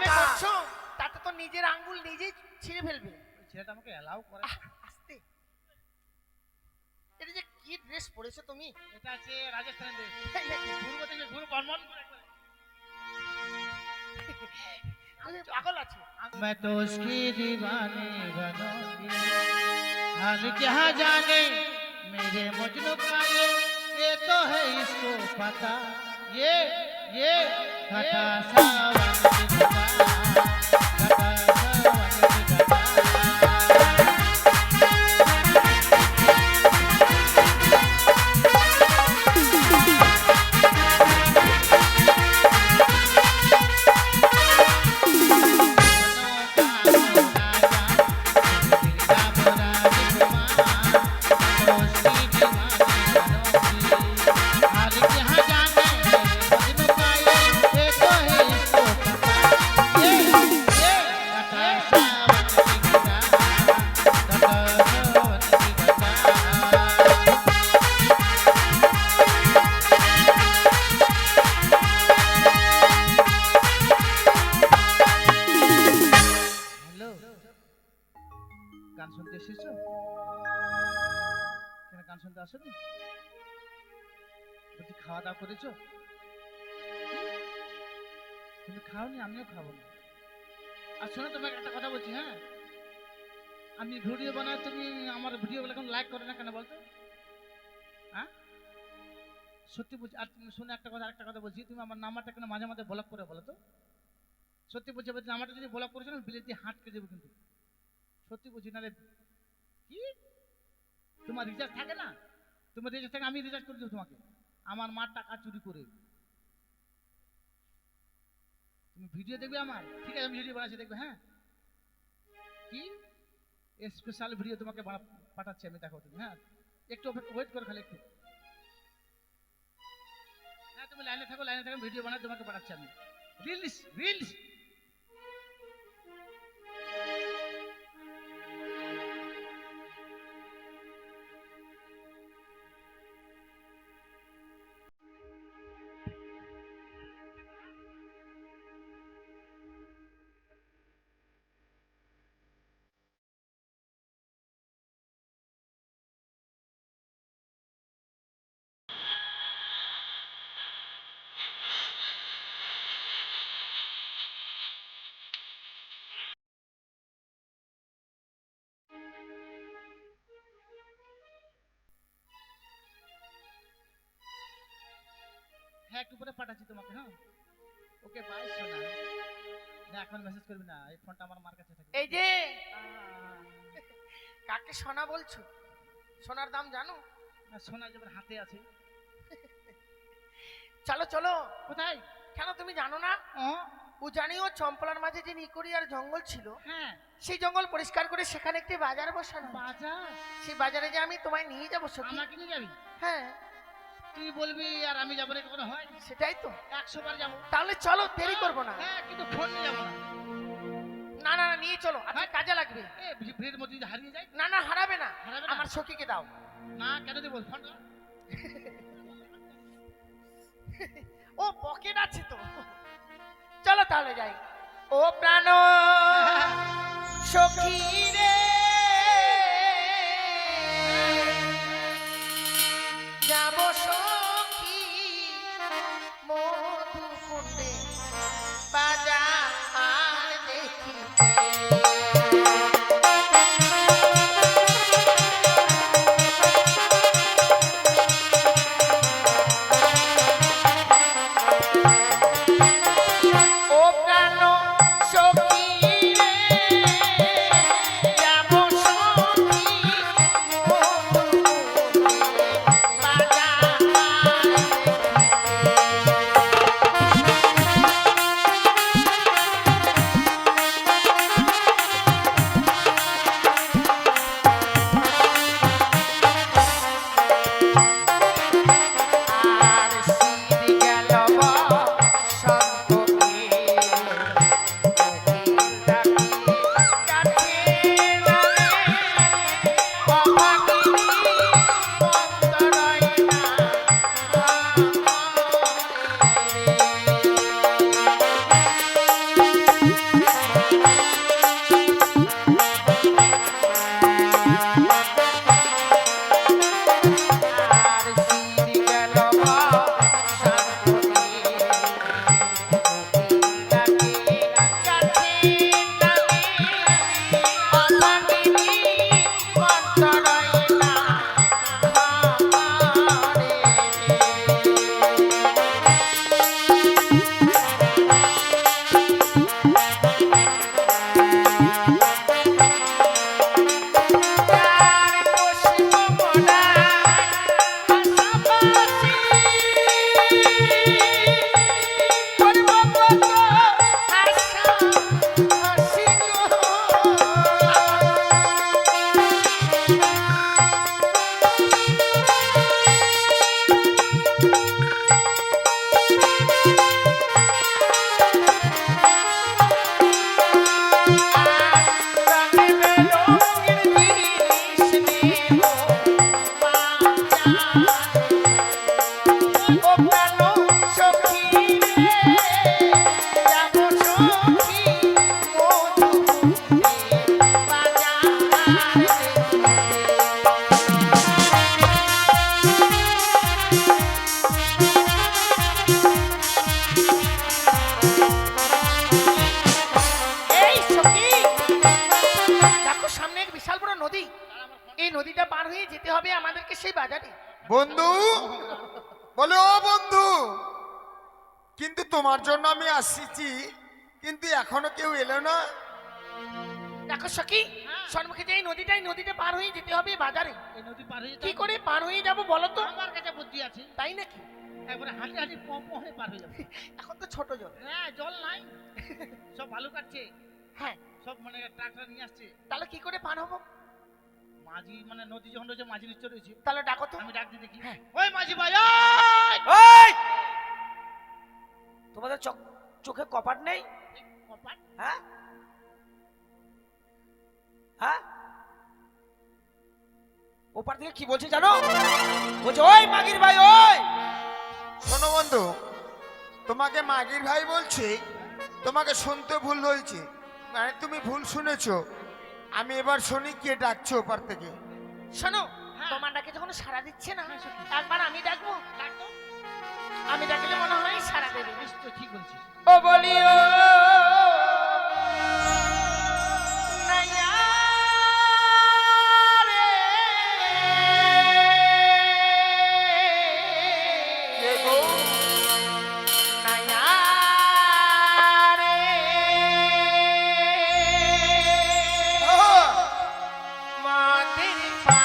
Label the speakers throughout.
Speaker 1: যেভাবে করছো তাতে তো নিজের আঙ্গুল নিজেই ছিঁড়ে ফেলবে।
Speaker 2: ছেলেটা আমাকে অ্যালাউ করে।
Speaker 1: আস্তে। এটা যে কি ড্রেস পরেছো তুমি?
Speaker 2: এটা আছে রাজস্থানের ড্রেস। ঘুরবো থেকে ঘুরবো বর্মন করে।
Speaker 1: তুমি পাগল আছো।
Speaker 2: मैं तो उसकी दीवानी बनूंगी, हाल क्या जाने मेरे मजनू का ये तो है इसको पता, ये घटा सावन की घटा, घटा सावन की घटा। গান শুনতে এসেছো? কেন গান শুনতে আসোনি? বলছি খাওয়া দাওয়া করেছো? তুমি খাওনি, আমিও খাবো না। আর শোনো, তোমাকে একটা কথা বলছি, হ্যাঁ, আমি ভিডিও বানাই, তুমি আমার ভিডিও এখন লাইক করে না কেন বলতো? হ্যাঁ সত্যি বলছি। আর তুমি শুনে একটা কথা বলছি, তুমি আমার নাম্বারটা কেন মাঝে মাঝে ব্লক করে বলো তো? সত্যি বলছি, নাম্বারটা যদি ব্লক করেছো না, বিলেত দিয়ে হাঁটকে দেবো কিন্তু। সত্যি বলছি না রে। কি তোমার রিচার্জ থাকে না? তোমার রিচার্জ থাকে, আমি রিচার্জ করে দেবো তোমাকে, আমার মার টাকা চুরি করে। তুমি ভিডিও দেখবে আমার? ঠিক আছে, আমি ভিডিও বানাচ্ছি, দেখবে। হ্যাঁ, কি স্পেশাল ভিডিও তোমাকে পাঠাচ্ছি আমি, দেখো তুমি। হ্যাঁ, একটু ওয়েট করো, খালি একটু। হ্যাঁ, তুমি লাইনে থাকো, ভিডিও বানাই তোমাকে পাঠাচ্ছি আমি। রিলস হ্যাঁ, একটু পরে পাঠাচ্ছি তোমাকে। হ্যাঁ, ওকে, বাই সোনা। না, এখন মেসেজ করবি না, এই ফোনটা আমার মার কাছে থাকে।
Speaker 1: এই যে কাকে সোনা বলছো? সোনার দাম জানো?
Speaker 2: না, সোনা যেমন হাতে আছে।
Speaker 1: চলো চলো।
Speaker 2: কোথায়?
Speaker 1: কেন তুমি জানো না? ও জানিও চম্পলার মাঝে যে নিকড়ি আর জঙ্গল ছিল,
Speaker 2: হ্যাঁ,
Speaker 1: সেই জঙ্গল পরিষ্কার করে সেখানে একটি বাজার বসানো।
Speaker 2: বাজার?
Speaker 1: সেই বাজারে যে আমি তোমায় নিয়ে যাবো সখী।
Speaker 2: আমাকে নিয়ে যাবি?
Speaker 1: হ্যাঁ।
Speaker 2: তুই বলবি আর আমি যাবো না, কখনো হয়?
Speaker 1: সেটাই তো।
Speaker 2: 100 বার যাবো।
Speaker 1: তাহলে চলো, দেরি করবো না।
Speaker 2: হ্যাঁ, কিন্তু ফোন নিয়ে যাবো না।
Speaker 1: না না না, নিয়ে চলো, আজকে কাজে লাগবে।
Speaker 2: ভিড়ের মধ্যে যদি হারিয়ে যায়?
Speaker 1: না না, হারাবে না।
Speaker 2: হারাবে না?
Speaker 1: আমার সখীকে দাও।
Speaker 2: না, কেন দেবো ফোনটা?
Speaker 1: ও পকেট আছে তো। চলো তাহলে যাই। ও প্রাণ সখী রে, যাব সখী মধুকুণ্ডে বাজার দেখিতে। ও প্রাণ সখী রে, যাব হবে আমাদেরকে সেই বাজারে।
Speaker 3: বন্ধু বলে, ও বন্ধু, কিন্তু তোমার জন্য আমি আসছি, কিন্তু এখনো কেউ এলো না।
Speaker 1: দেখো সখী, সম্মুখে যে এই নদীটা পার হয়ে যেতে হবে বাজারে।
Speaker 2: এই নদী পার হয়ে
Speaker 1: কি করে পার হয়ে যাব বলো তো?
Speaker 2: আমার কাছে বুদ্ধি আছে।
Speaker 1: তাই নাকি?
Speaker 2: একবারে হাঁটি হাঁটি হয়ে পার হয়ে যাবে।
Speaker 1: এখন তো ছোট জল।
Speaker 2: হ্যাঁ, জল নাই, সব বালু কাটছে,
Speaker 1: হ্যাঁ,
Speaker 2: সব মানে ট্রাক্টর নিয়ে আসছে।
Speaker 1: তাহলে কি করে পার হবো?
Speaker 2: মাঝি মানে নদী যখন রয়েছে, মাঝি নিশ্চয় রয়েছে।
Speaker 1: তাহলে ডাকো তো।
Speaker 2: আমি ডাক দিয়ে দেখি।
Speaker 1: হ্যাঁ।
Speaker 2: ওই মাঝি ভাই,
Speaker 4: ওই তোমাদের চোখে কপাট নেই? হ্যাঁ হ্যাঁ, ওপার থেকে কি বলছে জানো? বলছে ওই মাগির ভাই, ওই
Speaker 3: শোনো বন্ধু, তোমাকে মাগির ভাই বলছি, তোমাকে শুনতে ভুল হয়েছে, মানে তুমি ভুল শুনেছো। আমি এবার শুনি কে ডাকছো ওপার থেকে।
Speaker 1: শোনো,
Speaker 2: হ্যাঁ।
Speaker 1: তোমার ডাকে যখন সাড়া দিচ্ছে না,
Speaker 2: হ্যাঁ, সত্যি।
Speaker 1: একবার আমি ডাকবো। আমি ডাকলে মনে হয় সাড়া দেবে।
Speaker 2: নিশ্চয় ঠিক বলছিস।
Speaker 1: ও বলিও নাইয়া রে,
Speaker 3: কে গো?
Speaker 1: নাইয়া রে, মাটির পা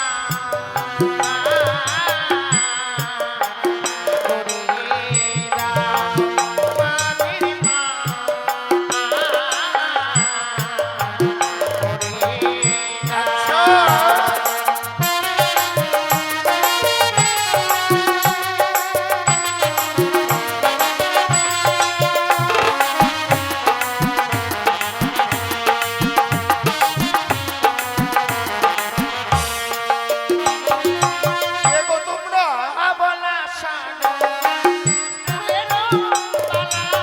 Speaker 3: কে গো তোমরা?
Speaker 1: আবলা শানো তুলেনো বালা,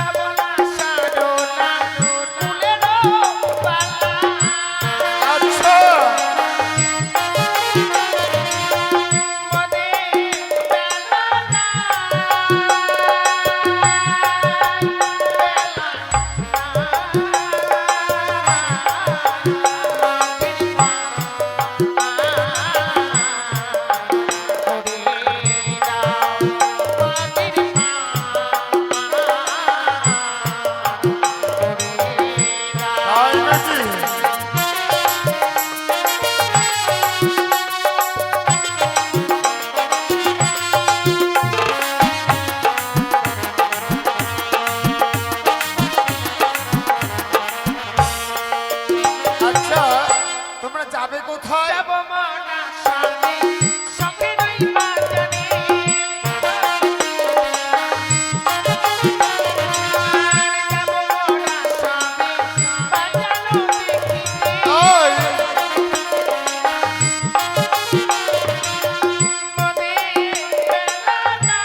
Speaker 1: আবলা শানো তুলেনো বালা,
Speaker 3: আচ্ছা,
Speaker 1: মনে বেলা না,
Speaker 3: তাই নাকি? আচ্ছা, তোমরা যাবে কোথায়?
Speaker 1: যাব মনা সামনে সঙ্গে নই বাজানে, যাব মনা সামনে বাজানো দেখিতে,
Speaker 3: ওই,
Speaker 1: মনে বেলা না,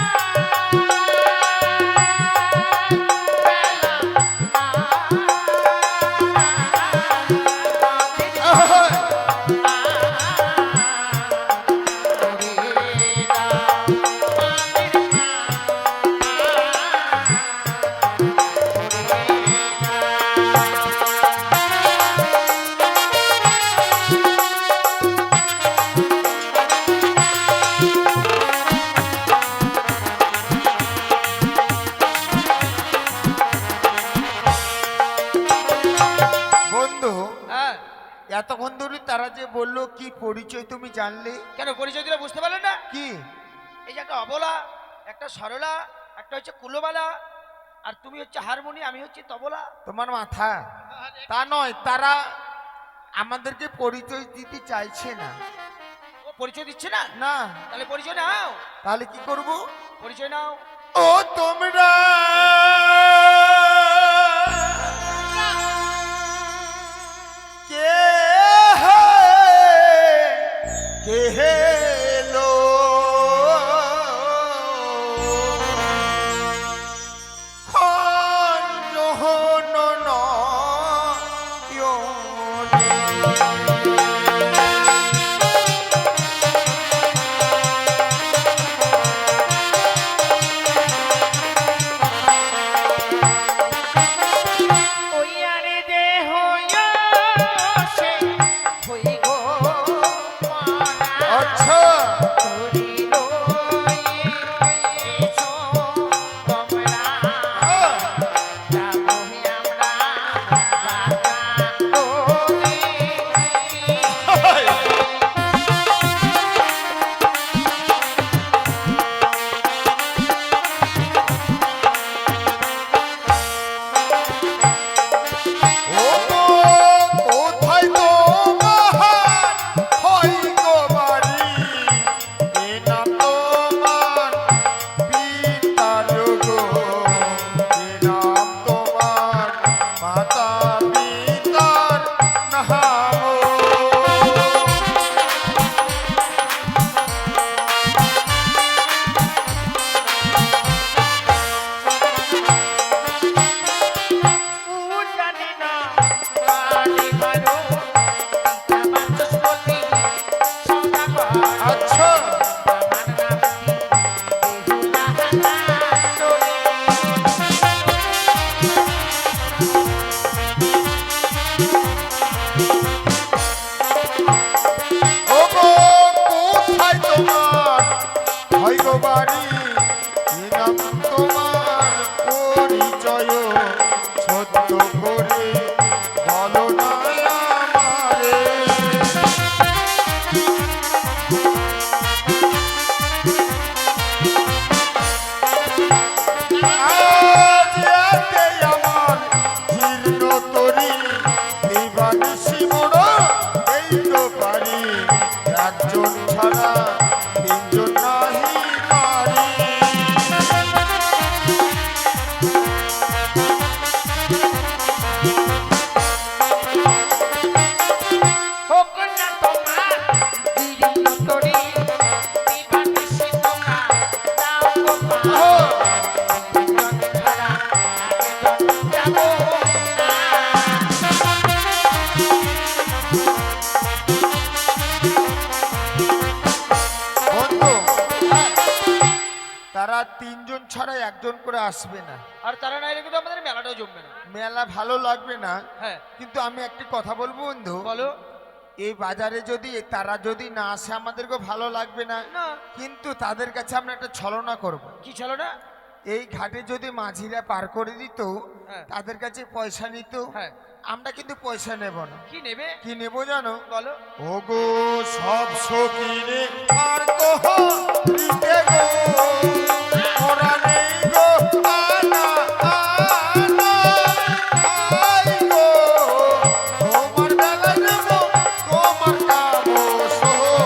Speaker 3: বন্ধু,
Speaker 4: হ্যাঁ,
Speaker 3: এতক্ষণ ধরে তারা যে বললো, কি পরিচয় তুমি জানলে?
Speaker 4: কেন পরিচয় দিলে বুঝতে পারলেন না?
Speaker 3: কি?
Speaker 4: এই যে একটা অবলা, একটা সরলা, একটা হচ্ছে কুলোবালা, আর তুমি হচ্ছে হারমোনি, আমি হচ্ছে তবলা।
Speaker 3: তোমার মাথা? তা নয়, তারা আমাদেরকে পরিচয় দিতে চাইছে না।
Speaker 4: ও পরিচয় দিচ্ছে না?
Speaker 3: না,
Speaker 4: তাহলে পরিচয় নাও,
Speaker 3: তাহলে কি করব?
Speaker 4: পরিচয় নাও।
Speaker 3: ও তোমরা কে হে, কে লো
Speaker 1: ওই আরে দেহ
Speaker 3: গো বাড়ি কি নাম তোমার পরিচয় সত্য করে বলো না আমারে আজ রাতে আমার জীর্ণ তরি দিবানিশি মোড় এই তো পারি একজন ছাড়া তিনজন নাহি নারী
Speaker 1: হোক না তোমার জীর্ণ তরি, দিবানিশি তোমরা দাও গো পাগল। তিনজন ছাড়া একজন যাবো না।
Speaker 3: বন্ধু তারা তিনজন ছাড়া একজন করে আসবে না
Speaker 4: আর তারা না এলে কিন্তু আমাদের মেলাটাও জমবে না।
Speaker 3: মেলা ভালো লাগবে না
Speaker 4: হ্যাঁ
Speaker 3: কিন্তু আমি একটি কথা বলবো বন্ধু
Speaker 4: বলো।
Speaker 3: এই বাজারে যদি তারা যদি না আসে আমাদেরকে ভালো লাগবে না
Speaker 4: না
Speaker 3: কিন্তু তাদের কাছে আমরা একটা ছলনা করব।
Speaker 4: কি চলো না।
Speaker 3: এই ঘাটে যদি মাঝিরা পার করে দিত
Speaker 4: হ্যাঁ
Speaker 3: তাদের কাছে পয়সা নিত
Speaker 4: হ্যাঁ
Speaker 3: আমরা কিন্তু পয়সা নেব না
Speaker 4: কি নেবে
Speaker 3: কি নেব জানো
Speaker 4: বলো।
Speaker 3: ওগো সব সকিনে আর কহ দিতে গো ওরা নেই গো আনা আনা আই গো তোমার বেলা নেব তোমার কাবো সোনা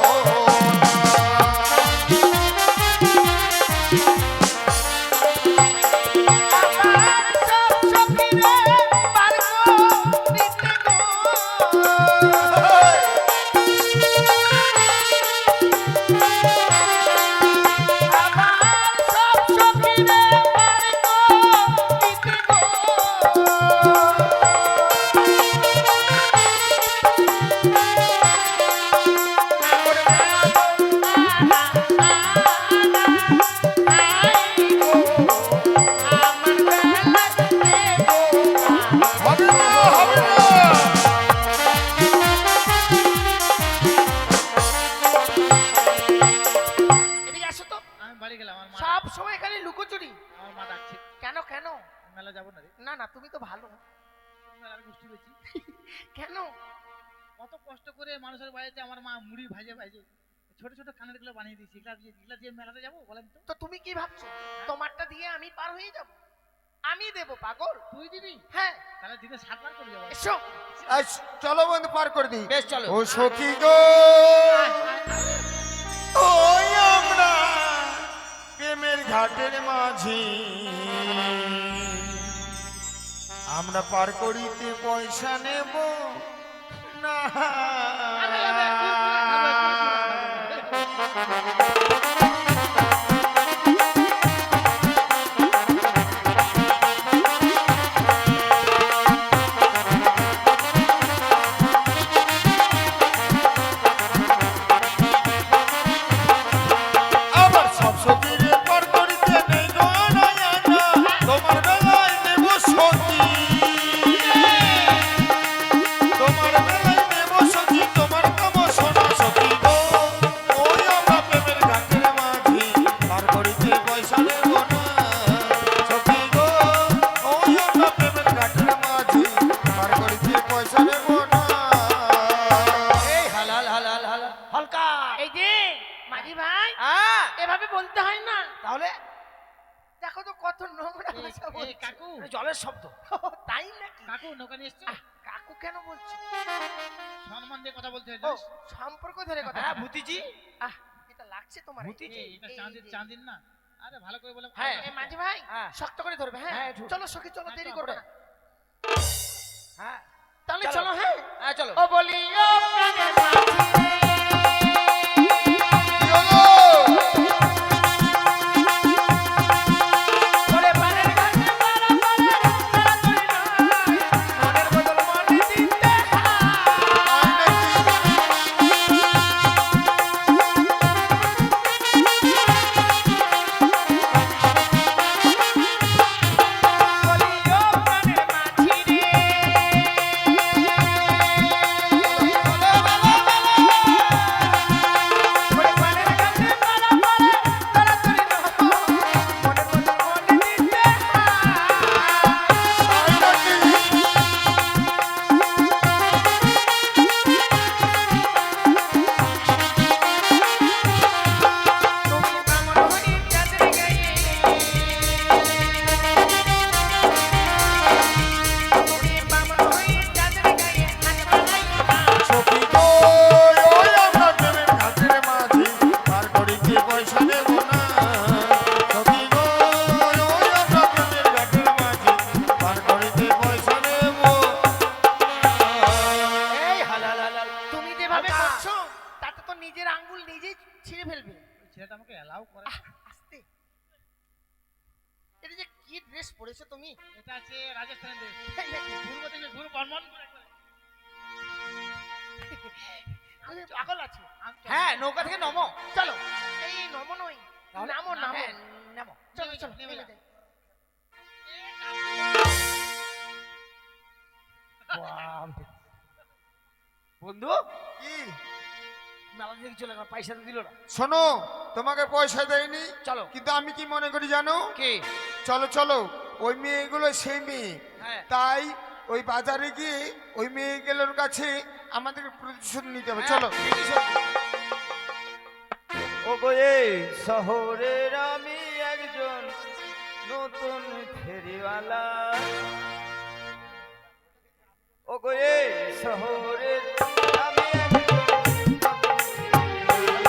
Speaker 3: হবে না হবে না
Speaker 1: এদিকে আসো তো।
Speaker 2: আমি বাড়ি গেলাম, আমার মা
Speaker 1: সব সময় এখানে লুকোচুরি
Speaker 2: আমার মা ডাকছে।
Speaker 1: কেন কেন?
Speaker 2: মেলা যাবো না রে,
Speaker 1: না না তুমি তো ভালো।
Speaker 2: মেলার গোষ্ঠী বেশি।
Speaker 1: কেন?
Speaker 2: কত কষ্ট করে মানুষের বাড়িতে আমার মা মুড়ি ভাজে ভাজে ছোট ছোট কানের গুলো বানিয়ে দিয়েছি, এগুলা দিয়ে মেলাতে যাবো বলেন তো?
Speaker 1: তো তুমি কি ভাবছো তোমারটা দিয়ে আমি পার হয়ে যাব? আমি দেব পাগল।
Speaker 2: তুই দিবি?
Speaker 1: হ্যাঁ
Speaker 2: তাহলে দিনে 7 বার করে যাবো।
Speaker 1: এসো।
Speaker 3: আজ চলো বন্ধু পার করে দিই
Speaker 4: বেশ চলো।
Speaker 3: ও সখী গো ওই আমরা প্রেমের ঘাটের মাঝি আমরা পার করিতে পয়সা নেব না আবার সব সখীরে পার করিতে নেই গো নয়া না তোমার বেলায় নেব সখী তোমার বেলায় নেব সখী তোমার কাম সোনা সখী গো ওই আমরা প্রেমের ঘাটের মাঝি পার করিতে পয়সা নেব না সখী গো ওই আমরা প্রেমের ঘাটের মাঝি পার করিতে পয়সা নেব না
Speaker 4: এই হালাল হালাল হালাল হালকা।
Speaker 1: এই যে মাঝি ভাই
Speaker 4: হ্যাঁ
Speaker 1: এভাবে বলতে হয় না।
Speaker 4: তাহলে
Speaker 1: দেখো তো কত নোংরা
Speaker 2: এই,
Speaker 1: ভাষা
Speaker 2: এই,
Speaker 1: বলছে।
Speaker 2: কাকু
Speaker 4: জলের শব্দ।
Speaker 1: ও, তাই নাকি?
Speaker 2: কাকু নৌকা নিয়ে এসছো?
Speaker 1: আহ, কাকু কেন বলছো?
Speaker 2: সম্মান দিয়ে কথা বলতে হয়
Speaker 1: ও
Speaker 2: জানিস?
Speaker 1: সম্পর্ক ধরে কথা।
Speaker 4: হ্যাঁ ভূতিজি।
Speaker 1: আহ এটা লাগছে তোমার।
Speaker 4: ভূতিজি।
Speaker 2: এই, এটা চাঁদির চাঁদিন না, আরে ভালো করে বলে।
Speaker 4: হ্যাঁ,
Speaker 1: এই মাঝি ভাই
Speaker 4: হ্যাঁ।
Speaker 1: শক্ত করে ধরবে। হ্যাঁ
Speaker 4: হ্যাঁ, একটু।
Speaker 1: চলো সখী চলো,
Speaker 2: হ্যাঁ,
Speaker 1: দেরি
Speaker 2: চলো,
Speaker 1: করবে না।
Speaker 4: হ্যাঁ
Speaker 1: তাহলে
Speaker 4: চলো।
Speaker 1: চলো। হ্যাঁ
Speaker 4: হ্যাঁ চলো।
Speaker 1: ও বলি ও প্রাণের মাঝি
Speaker 3: চলো
Speaker 1: ওরে পানের ঘাটে পাড়া পাড়া তারা করি নাই, মনের বদল মনে দিতে বলি ও প্রাণের মাঝি রে। ড্রেস পরেছো তুমি?
Speaker 2: এটা আছে রাজস্থানের দেশ।
Speaker 1: তাই নাকি?
Speaker 2: ঘুরবো থেকে ঘুরবো বর্মন করে করে।
Speaker 1: আমি পাগল আছি।
Speaker 2: আমি তো-
Speaker 4: হ্যাঁ নৌকা থেকে নমো
Speaker 1: চলো এই নমো নই,
Speaker 4: তাহলে
Speaker 1: নামো নামো।
Speaker 4: হ্যাঁ, নামো
Speaker 1: চলো
Speaker 2: নেমে
Speaker 1: চলো
Speaker 2: যাও, নেমে
Speaker 1: নেমে
Speaker 2: যাও।
Speaker 1: যাই।
Speaker 4: বন্ধু
Speaker 3: কি
Speaker 4: মেলা থেকে চলে গেল, পয়সা তো দিল না।
Speaker 3: শোনো, তোমাকে পয়সা দেয়নি,
Speaker 4: চলো।
Speaker 3: কিন্তু আমি কি মনে করি জানো?
Speaker 4: কে?
Speaker 3: চলো চলো, ওই মেয়েগুলো সেই মেয়ে,
Speaker 4: হ্যাঁ
Speaker 3: তাই ওই বাজারে গিয়ে ওই মেয়েগুলোর কাছে আমাদের প্রতিশোধ নিতে হবে।
Speaker 4: হ্যাঁ,
Speaker 3: চলো।
Speaker 4: ঠিকই সত্যি। ও গো এই শহরের আমি একজন নতুন ফেরিওয়ালা, ও গো এই শহরের আমি একজন নতুন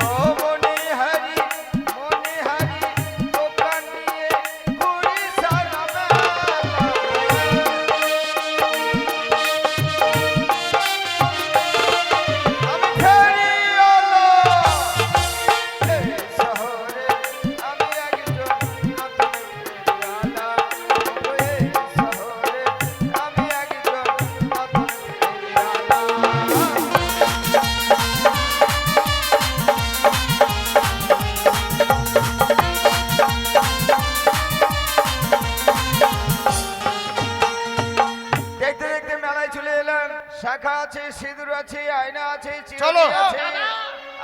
Speaker 4: ও মনে হারি দোকান নিয়ে ঘুরি সারা বেলা। আমি ফেরিওয়ালা, এই শহরে আমি একজন নতুন ফেরিওয়ালা, ও এই শহরে আমি একজন নতুন ফেরিওয়ালা। দেখতে দেখতে মেলায় চলে এলাম। শাখা আছে, সিঁদুর আছে, আয়না আছে, চিরুনি
Speaker 3: চলো।
Speaker 4: আছে।
Speaker 1: দাদা,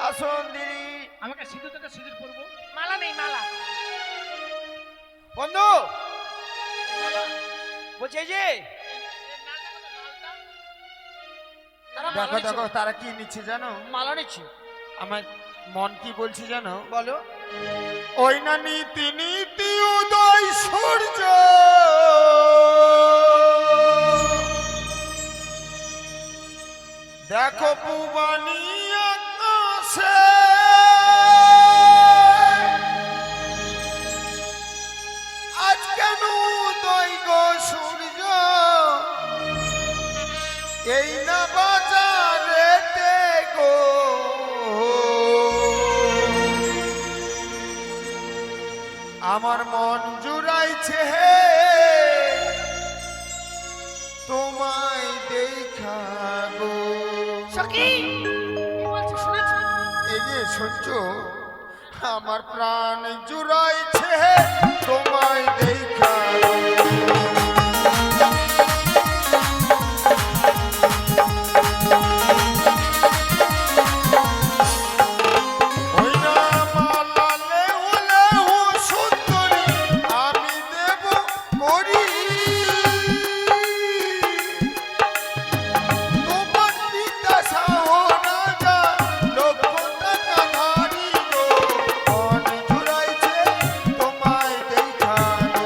Speaker 4: আসুন দিদি।
Speaker 2: আমাকে সিঁদুর থেকে সিঁদুর পরবো।
Speaker 1: মালা নেই মালা।
Speaker 4: বন্ধু বলছে এই যে
Speaker 1: তারা
Speaker 3: দেখো
Speaker 1: মালা
Speaker 3: দেখো
Speaker 1: নিচ্ছে।
Speaker 3: তারা কি নিচ্ছে জানো?
Speaker 1: মালা নিচ্ছে।
Speaker 3: আমার মন কি বলছি জানো?
Speaker 1: বলো।
Speaker 3: ওই না নীতি নীতি উদয় সূর্য, দেখো পুবানি আকাশে, আজ কেন উদয় গো সূর্য, এই না বাজারেতে গো, আমার মন জুড়াইছে হে তোমায় দেখা গো।
Speaker 1: সখী কি বলছে শুনেছো?
Speaker 3: এই যে শুনছ, আমার প্রাণ জুড়াইছে হে তোমায় দেখা গো। ওই না মালা লেহু লেহু সুন্দরী আমি দেব করি, তোমার পিতা সাহ রাজা লক্ষ টাকা ধারি গো, মন জুড়াইছে তোমায় দেখা গো।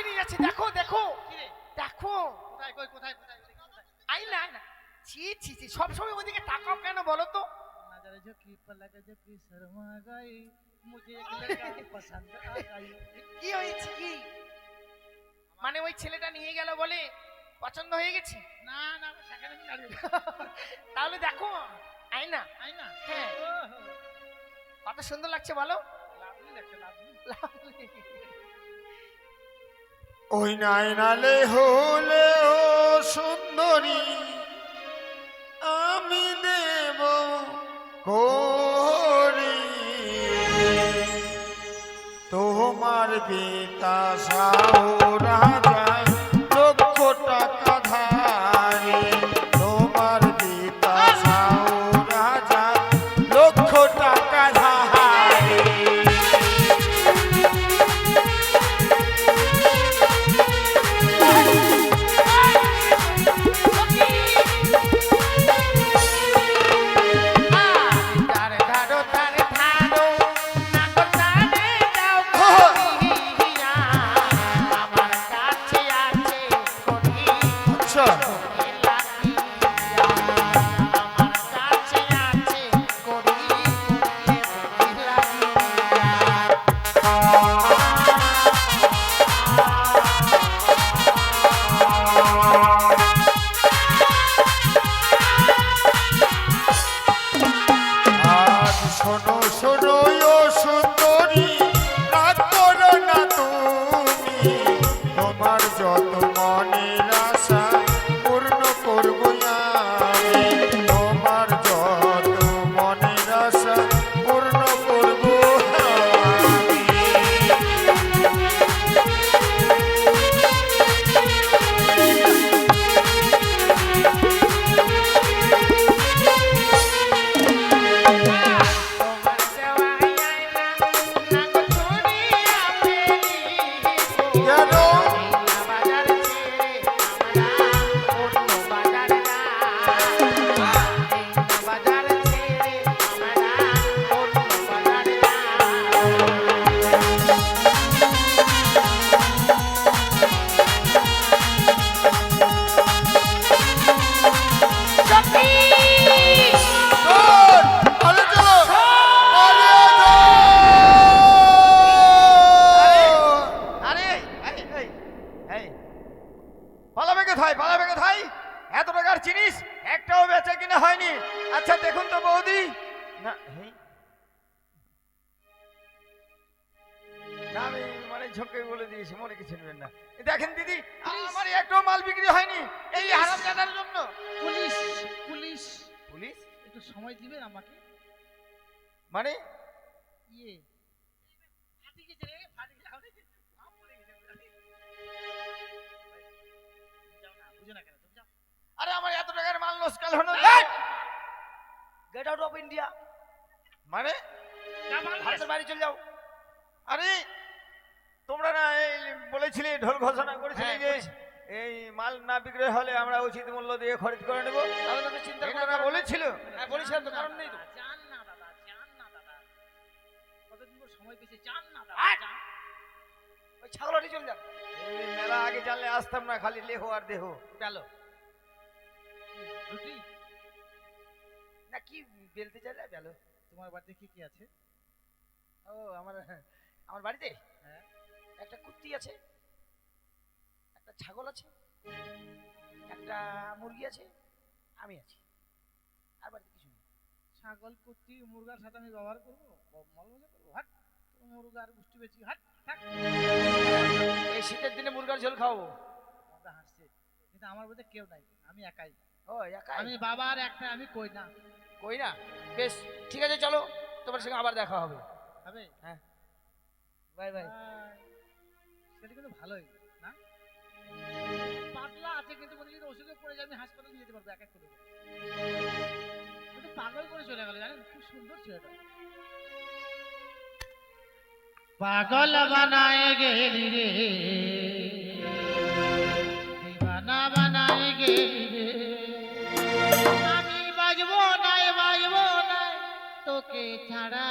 Speaker 1: নিয়ে যাচ্ছে, দেখো দেখো
Speaker 2: কি রে?
Speaker 1: দেখো।
Speaker 2: কোথায় কই কোথায় কোথায় কোথায়?
Speaker 1: আই না আই না, ছি ছি ছি, সবসময় ওদিকে তাকাও কেন বলো তো?
Speaker 2: नजर जो की पलक जो की शर्मा गई मुझे एक लड़का पसंद आ गई।
Speaker 1: কি হয়েছে কি? মানে ওই ছেলেটা নিয়ে গেল বলে পছন্দ হয়ে গেছে?
Speaker 2: না না সেখানে আমি দাঁড়িয়ে
Speaker 1: তাহলে দেখো, আই না।
Speaker 2: আই না।
Speaker 1: হ্যাঁ।
Speaker 2: ওহো,
Speaker 1: কত সুন্দর লাগছে বলো।
Speaker 2: লাভলি লাগছে লাভলি।
Speaker 3: ওই নাইনালে হলে ও সুন্দরী আমি দেব করি তোমার পিতা সাহু রাজা লক্ষ টাকা ধারে তোমার পিতা সাহু রাজা লক্ষ টাকা ধারে
Speaker 1: তারে ধারো তারে ধারো না গো তারে দাও করিয়া, আমার কাছে আছে করি
Speaker 3: আচ্ছা
Speaker 1: লাগিয়া, আমার কাছে আছে করি লাগিয়া।
Speaker 3: আজ শোনো শোনো ও সুন্দরী রাগ করো না তুমি তোমার যত মনের আশা পূর্ণ করবো আমি তোমার যত মনের আশা পূর্ণ করবো আমি
Speaker 1: তোমার দেওয়াই আয়না না গো ছড়িয়া ফেলিব,
Speaker 3: কেন?
Speaker 1: মেলা বাজার ছেড়ে আমরা অন্য বাজার যাই, মেলা বাজার ছেড়ে আমরা অন্য বাজার যাই। সখী!
Speaker 3: চল, পালিয়ে চলো, পালিয়ে যাও।
Speaker 4: আরে এই এই এই পালাবে কোথায় পালাবে কোথায়? এত টাকার জিনিস একটাও বেচা কিনা হয়নি। আচ্ছা দেখুন তো বৌদি, না হেই না আমি মানে ঝোঁকে বলে দিয়েছি, মনে কিছু নেবেন না। এই দেখেন দিদি, আমার একটাও মাল বিক্রি হয়নি এই হারামজাদার জন্য।
Speaker 2: পুলিশ পুলিশ
Speaker 4: পুলিশ
Speaker 2: একটু সময় দিবে আমাকে।
Speaker 4: মানে
Speaker 2: ইয়ে ফাটি গেছে রে ফাটি গেছে আমাকে আম পড়ে গেছে যাও না বুঝো না কেন তুমি যাও।
Speaker 4: আরে আমার এত টাকার মাল নস্কাল হলো। গেট আউট অফ ইন্ডিয়া মানে
Speaker 2: যা মাল
Speaker 4: ভারতের বাইরে চলে যাও। আরে তোমরা না এই বলেছিলে, ঢোল ঘোষণা করেছিলে
Speaker 1: হ্যাঁ,
Speaker 4: যে
Speaker 1: করেছি।
Speaker 4: এই মাল না বিক্রয় হলে আমরা উচিত মূল্য দিয়ে খরিদ করে নেবো।
Speaker 1: তাহলে তো চিন্তা
Speaker 4: এটা
Speaker 1: করো
Speaker 4: না
Speaker 1: না।
Speaker 4: বলেছিল।
Speaker 1: হ্যাঁ, বলেছিলাম তো, কারণ নেই তো।
Speaker 2: জান না দাদা জান না দাদা কতদিন পর সময় পেয়েছে জান না দাদা
Speaker 1: আয়!
Speaker 2: জান।
Speaker 1: ওই ছাগলাটি চলে যাও।
Speaker 4: এই মেলা আগে জানলে আসতাম না, খালি লেহ আর দেহ।
Speaker 1: গেল
Speaker 2: রুটি
Speaker 1: না, কি বেলতে চাইলে গেল।
Speaker 2: তোমার বাড়িতে কি কি আছে?
Speaker 1: ও আমার আমার বাড়িতে
Speaker 2: হ্যাঁ
Speaker 1: একটা কুত্তি আছে, একটা ছাগল আছে, একটা মুরগি আছে, আমি আছি, আর বাড়িতে কিছু নেই।
Speaker 2: ছাগল কুত্তি মুরগার সাথে আমি ব্যবহার করবো মল মজা করবো হাট তো মুরগার গুষ্টি বেচি হাট থাক
Speaker 1: এই শীতের দিনে মুরগার ঝোল খাওয়াবো।
Speaker 2: ওটা হাসছে কিন্তু আমার বলতে কেউ নাই আমি একাই
Speaker 1: ও একাই?
Speaker 2: আমি বাবার একটা আমি কই না
Speaker 1: কই না? বেশ ঠিক আছে, চলো তোমার সঙ্গে আবার দেখা হবে।
Speaker 2: হবে
Speaker 1: হ্যাঁ, বাই বাই।
Speaker 2: সেটা কিন্তু ভালোই না পাতলা আছে কিন্তু কোনো যদি ওষুধে পড়ে যায় আমি হাসপাতালে নিয়ে যেতে পারবো এক এক করে কিন্তু পাগল করে চলে গেল জানেন খুব সুন্দর ছেলেটা পাগল বানায় গেলি রে দিবানা বানায় গেলি রে আমি বাজবো না তোকে ছাড়া